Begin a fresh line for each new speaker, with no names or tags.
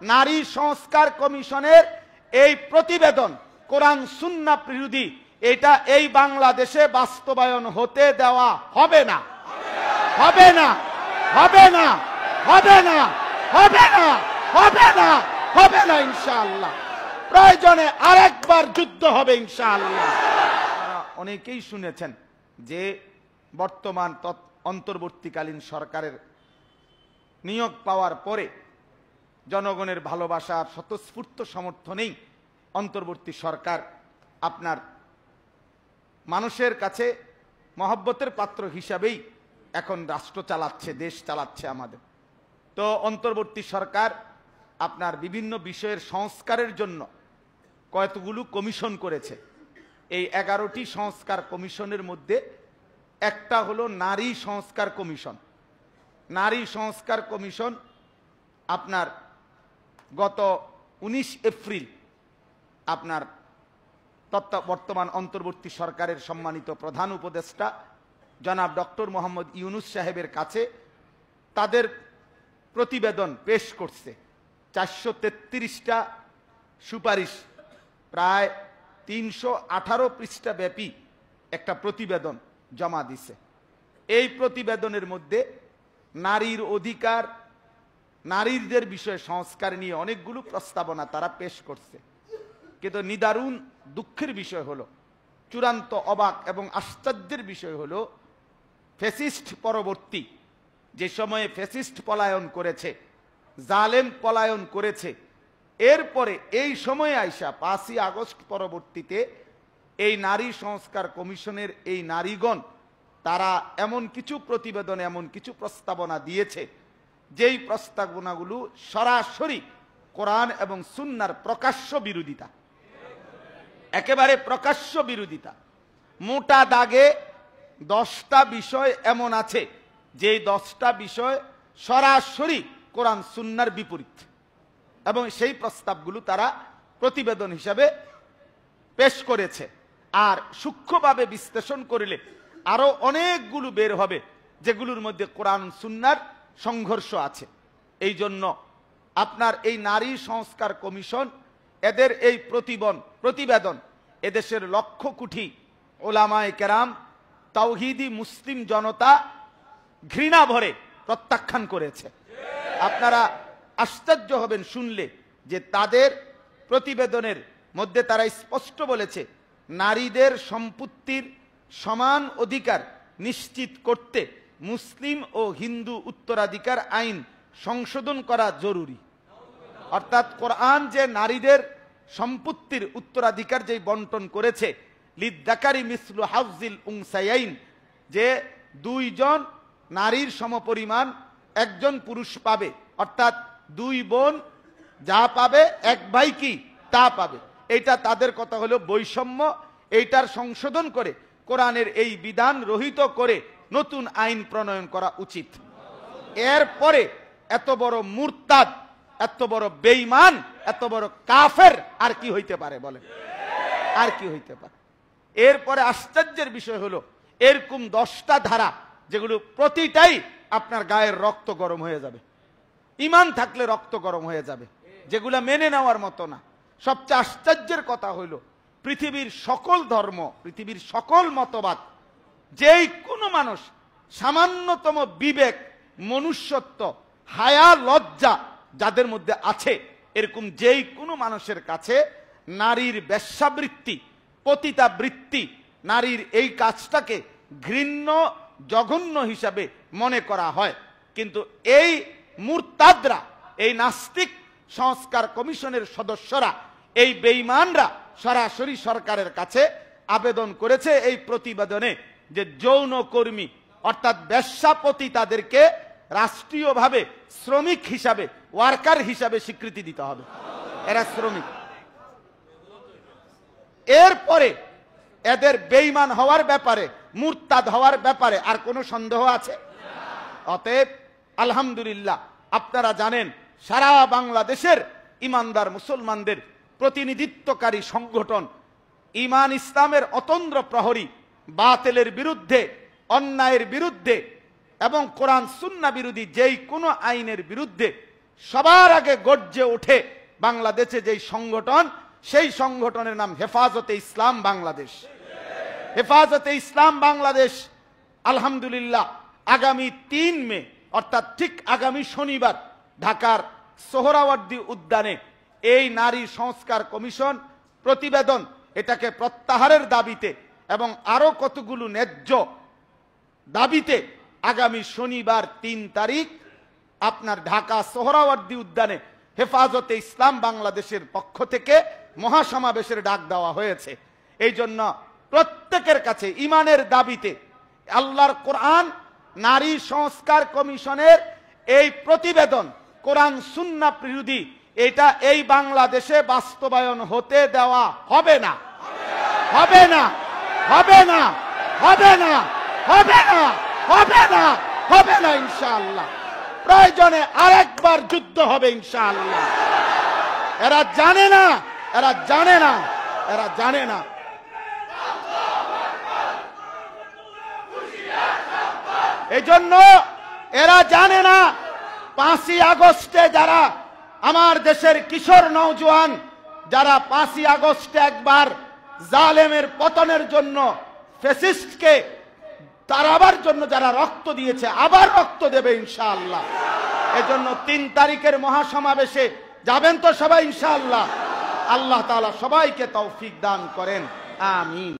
নারী সংস্কার কমিশনের এই প্রতিবেদন কোরআন সুন্নাহ বিরোধী, এটা এই বাংলাদেশে বাস্তবায়ন হতে দেওয়া হবে না, হবে না, হবে না, হবে না, হবে না, হবে না, হবে না ইনশাআল্লাহ। প্রয়োজনে আরেকবার যুদ্ধ হবে ইনশাআল্লাহ। অনেকেই শুনেছেন যে বর্তমান অন্তর্বর্তীকালীন সরকারের নিয়োগ পাওয়ার পরে জনগণের ভালোবাসার স্বতঃস্ফূর্ত সমর্থনেই অন্তর্বর্তী সরকার আপনার মানুষের কাছে মহব্বতের পাত্র হিসাবেই এখন রাষ্ট্র চালাচ্ছে, দেশ চালাচ্ছে আমাদের। তো অন্তর্বর্তী সরকার আপনার বিভিন্ন বিষয়ের সংস্কারের জন্য কতগুলো কমিশন করেছে। এই 11টি সংস্কার কমিশনের মধ্যে একটা হলো নারী সংস্কার কমিশন। নারী সংস্কার কমিশন আপনার গত 19 এপ্রিল আপনার বর্তমান অন্তর্বর্তী সরকারের সম্মানিত প্রধান উপদেষ্টা জনাব ডক্টর মোহাম্মদ ইউনূস সাহেবের কাছে তাদের প্রতিবেদন পেশ করছে। 433টা সুপারিশ, প্রায় 318 পৃষ্ঠা ব্যাপী একটা প্রতিবেদন জমা দিছে। এই প্রতিবেদনের মধ্যে নারীর অধিকার, নারীদের বিষয়ে সংস্কার নিয়ে অনেকগুলো প্রস্তাবনা তারা পেশ করছে। কিন্তু নিদারুণ দুঃখের বিষয় হলো, চূড়ান্ত অবাক এবং আশ্চর্যের বিষয় হলো, ফ্যাসিস্ট পরবর্তী যে সময়ে ফ্যাসিস্ট পলায়ন করেছে, জালেম পলায়ন করেছে, এরপরে এই সময়ে আইসা 5ই আগস্ট পরবর্তীতে এই নারী সংস্কার কমিশনের এই নারীগণ তারা এমন কিছু প্রতিবেদনে এমন কিছু প্রস্তাবনা দিয়েছে যেই প্রস্তাবনাগুলো সরাসরি কোরআন এবং সুন্নাহর প্রকাশ্য বিরোধিতা, একেবারে প্রকাশ্য বিরোধিতা। মোটা দাগে 10টা বিষয় এমন আছে যে 10টা বিষয় সরাসরি কোরআন সুন্নাহর বিপরীত, এবং সেই প্রস্তাবগুলো তারা প্রতিবেদন হিসাবে পেশ করেছে। আর সূক্ষ্মভাবে বিশ্লেষণ করলে আরো অনেকগুলো বের হবে যেগুলোর মধ্যে কোরআন সুন্নাহর সংঘর্ষ আছে। এই জন্য আপনার এই নারী সংস্কার কমিশন এদের এই প্রতিবেদন এদেশের লক্ষ কোটি ওলামায়ে কেরাম, তাওহীদি মুসলিম জনতা ঘৃণা ভরে প্রত্যাখ্যান করেছে। আপনারা আশ্চর্য হবেন শুনলে যে তাদের প্রতিবেদনের মধ্যে তারা স্পষ্ট বলেছে নারীদের সম্পত্তির সমান অধিকার নিশ্চিত করতে মুসলিম ও হিন্দু উত্তরাধিকার আইন সংশোধন করা জরুরি। অর্থাৎ কোরআন যে নারীদের সম্পত্তির উত্তরাধিকার যে বন্টন করেছে, লিদ্দাকারি মিসলু হাজ্জিল উনসায়াইন, যে 2 জন নারীর সমপরিমাণ 1 জন পুরুষ পাবে, অর্থাৎ 2 বোন যা পাবে 1 ভাই কি তা পাবে। এটা তাদের কথা হলো বৈষম্য। এইটার সংশোধন করে কোরআনের এই বিধান রহিত করে নতুন আইন প্রণয়ন করা উচিত। এরপরে এত বড় মুরতাদ, এত বড় বেঈমান, এত বড় কাফের আর কি হইতে পারে বলেন? আর কি হইতে পারে? এরপরে আশ্চর্যের বিষয় হলো এরকম 10টা ধারা যেগুলো প্রতিটাই আপনার গায়ের রক্ত গরম হয়ে যাবে, ঈমান থাকলে রক্ত গরম হয়ে যাবে, যেগুলা মেনে নেওয়ার মতো না। সবচেয়ে আশ্চর্যের কথা হইল পৃথিবীর সকল ধর্ম, পৃথিবীর সকল মতবাদ, যেই কোনো মানুষ সামান্যতম বিবেক, মনুষ্যত্ব, হায়া, লজ্জা যাদের মধ্যে আছে, এরকম যেই কোনো মানুষের কাছে নারীর বেশ্যাবৃত্তি, পতিতাবৃত্তি, নারীর এই কাজটাকে ঘৃণ্য, জঘন্য হিসাবে মনে করা হয়। কিন্তু এই মুরতাদরা, এই নাস্তিক সংস্কার কমিশনের সদস্যরা, এই বেঈমানরা সরাসরি সরকারের কাছে আবেদন করেছে এই প্রতিবেদনে যে যৌনকর্মী অর্থাৎ বেশ্যাপতি তাদেরকে রাষ্ট্রীয়ভাবে শ্রমিক হিসাবে, ওয়ার্কার হিসাবে স্বীকৃতি দিতে হবে। এরা শ্রমিক। এরপরে এদের বেঈমান হওয়ার ব্যাপারে, মুরতাদ হওয়ার ব্যাপারে আর কোনো সন্দেহ আছে? অতএব আলহামদুলিল্লাহ, আপনারা জানেন সারা বাংলাদেশের ইমানদার মুসলমানদের প্রতিনিধিত্বকারী সংগঠন ঈমান ইসলামের অতন্দ্র প্রহরী বাতিলের বিরুদ্ধে, অন্যায়ের বিরুদ্ধে এবং কোরআন সুন্নাহ বিরোধী যেই কোনো আইনের বিরুদ্ধে সবার আগে গর্জে ওঠে বাংলাদেশে যেই সংগঠন, সেই সংগঠনের নাম হেফাজতে ইসলাম বাংলাদেশ। হেফাজতে ইসলাম বাংলাদেশ আলহামদুলিল্লাহ আগামী 3 মে অর্থাৎ ঠিক আগামী শনিবার ঢাকার সোহরাওয়ার্দী উদ্যানে এই নারী সংস্কার কমিশন প্রতিবেদন এটাকে প্রত্যাহারের দাবিতে এবং আরো কতগুলো ন্যায্য দাবিতে আগামী শনিবার 3 তারিখ আপনার ঢাকা সোহরাওয়ার্দী উদ্যানে হেফাজতে ইসলাম বাংলাদেশের পক্ষ থেকে মহাসমাবেশের ডাক দেওয়া হয়েছে। এই জন্য প্রত্যেকের কাছে ইমানের দাবিতে আল্লাহর কোরআন নারী সংস্কার কমিশনের এই প্রতিবেদন কোরআন সুন্নাহ বিরোধী, এটা এই বাংলাদেশে বাস্তবায়ন হতে দেওয়া হবে না, হবে না, হবে না, হবে না, হবে না, হবে না, হবে না ইনশাআল্লাহ। প্রয়োজনে আরেকবার যুদ্ধ হবে ইনশাআল্লাহ। এরা জানে না, এরা জানে না, এরা জানে না। এই জন্য এরা জানে না 5ই আগস্টে যারা আমার দেশের কিশোর নওজোয়ান যারা 5ই আগস্টে একবার জালেমের পতনের জন্য ফ্যাসিস্টকে তাড়াবার জন্য যারা রক্ত দিয়েছে আবার রক্ত দেবে ইনশাআল্লাহ। এজন্য 3 তারিখের মহাসমাবেশে যাবেন তো সবাই ইনশাআল্লাহ। আল্লাহ তাআলা সবাইকে তৌফিক দান করেন, আমিন।